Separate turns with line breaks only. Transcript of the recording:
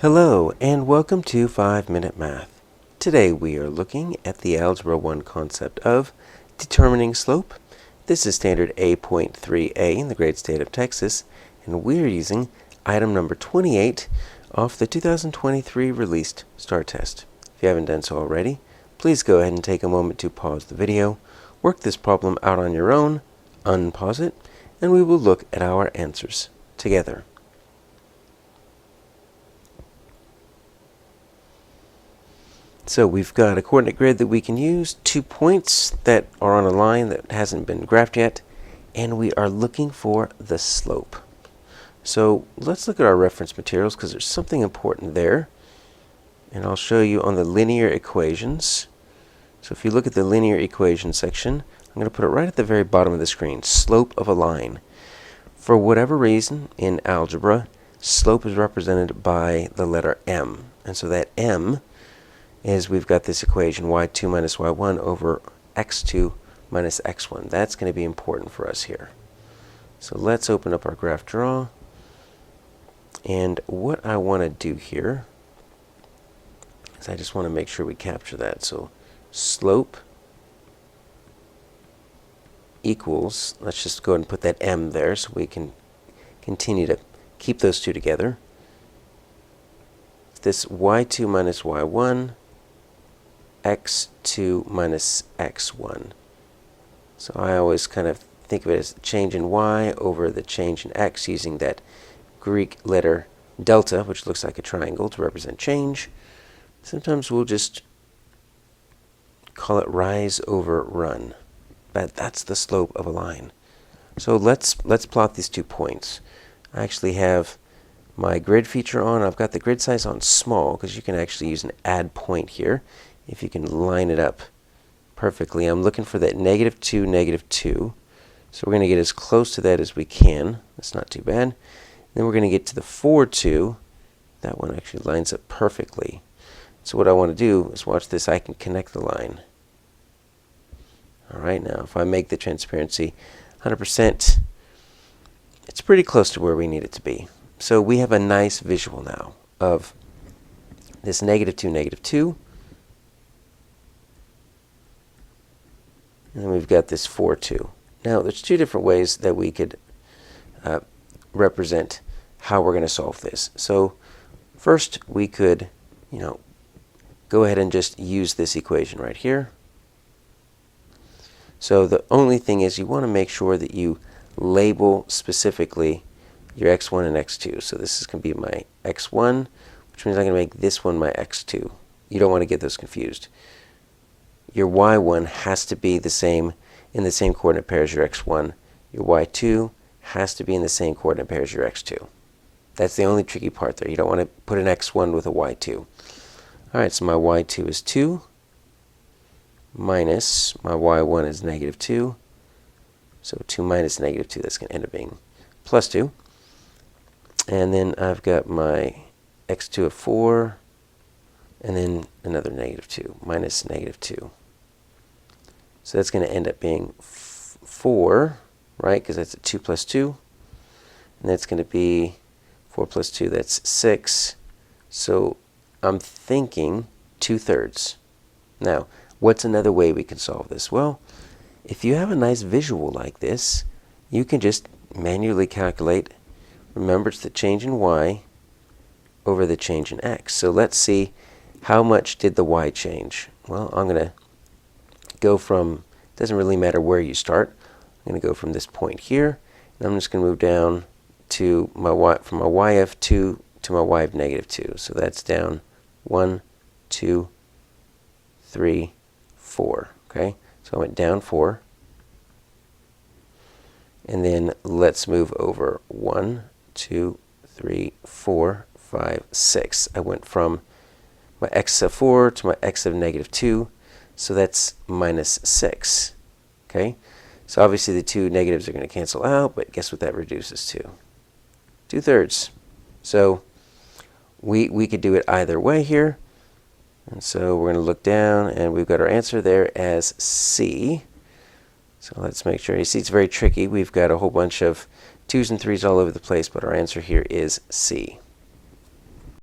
Hello and welcome to 5-Minute Math. Today we are looking at the Algebra 1 concept of determining slope. This is standard A.3A in the great state of Texas, and we are using item number 28 off the 2023 released STAAR test. If you haven't done so already, please go ahead and take a moment to pause the video, work this problem out on your own, unpause it, and we will look at our answers together. So we've got a coordinate grid that we can use, 2 points that are on a line that hasn't been graphed yet, and we are looking for the slope. So let's look at our reference materials because there's something important there. And I'll show you on the linear equations. So if you look at the linear equation section, I'm going to put it right at the very bottom of the screen, slope of a line. For whatever reason in algebra, slope is represented by the letter m. And so that m is we've got this equation y2 minus y1 over x2 minus x1. That's going to be important for us here. So let's open up our graph draw. And what I want to do here is I just want to make sure we capture that. So slope equals, let's just go ahead and put that m there so we can continue to keep those two together. This y2 minus y1 x2 minus x1. So I always kind of think of it as change in y over the change in x using that Greek letter delta, which looks like a triangle, to represent change. Sometimes we'll just call it rise over run. But that's the slope of a line. So let's plot these 2 points. I actually have my grid feature on. I've got the grid size on small because you can actually use an add point here if you can line it up perfectly. I'm looking for that -2, -2. So we're going to get as close to that as we can. That's not too bad. Then we're going to get to the 4, 2. That one actually lines up perfectly. So what I want to do is watch this. I can connect the line. All right, now if I make the transparency 100%, it's pretty close to where we need it to be. So we have a nice visual now of this -2, -2. And then we've got this 4, 2. Now there's 2 different ways that we could represent how we're going to solve this. So first we could, go ahead and just use this equation right here. So the only thing is you want to make sure that you label specifically your x1 and x2. So this is going to be my x1, which means I'm going to make this one my x2. You don't want to get those confused. Your y1 has to be the same in the same coordinate pair as your x1. Your y2 has to be in the same coordinate pair as your x2. That's the only tricky part there. You don't want to put an x1 with a y2. All right, so my y2 is 2 minus my y1 is -2. So 2 minus -2, that's going to end up being plus 2. And then I've got my x2 of 4, and then another -2, minus -2. So that's going to end up being 4, right? Because that's a 2 plus 2. And that's going to be 4 plus 2, that's 6. So I'm thinking 2/3. Now, what's another way we can solve this? Well, if you have a nice visual like this, you can just manually calculate. Remember, it's the change in y over the change in x. So let's see, how much did the y change? Well, I'm going to go from, it doesn't really matter where you start. I'm going to go from this point here, and I'm just going to move down to my y, from my y of 2 to my y of -2. So that's down 1, 2, 3, 4. Okay, so I went down 4. And then let's move over 1, 2, 3, 4, 5, 6. I went from my x of 4 to my x of -2. So that's -6. Okay, so obviously the 2 negatives are going to cancel out, but guess what that reduces to? 2/3. So we could do it either way here. And so we're going to look down, and we've got our answer there as C. So let's make sure. You see, it's very tricky. We've got a whole bunch of 2s and 3s all over the place, but our answer here is C.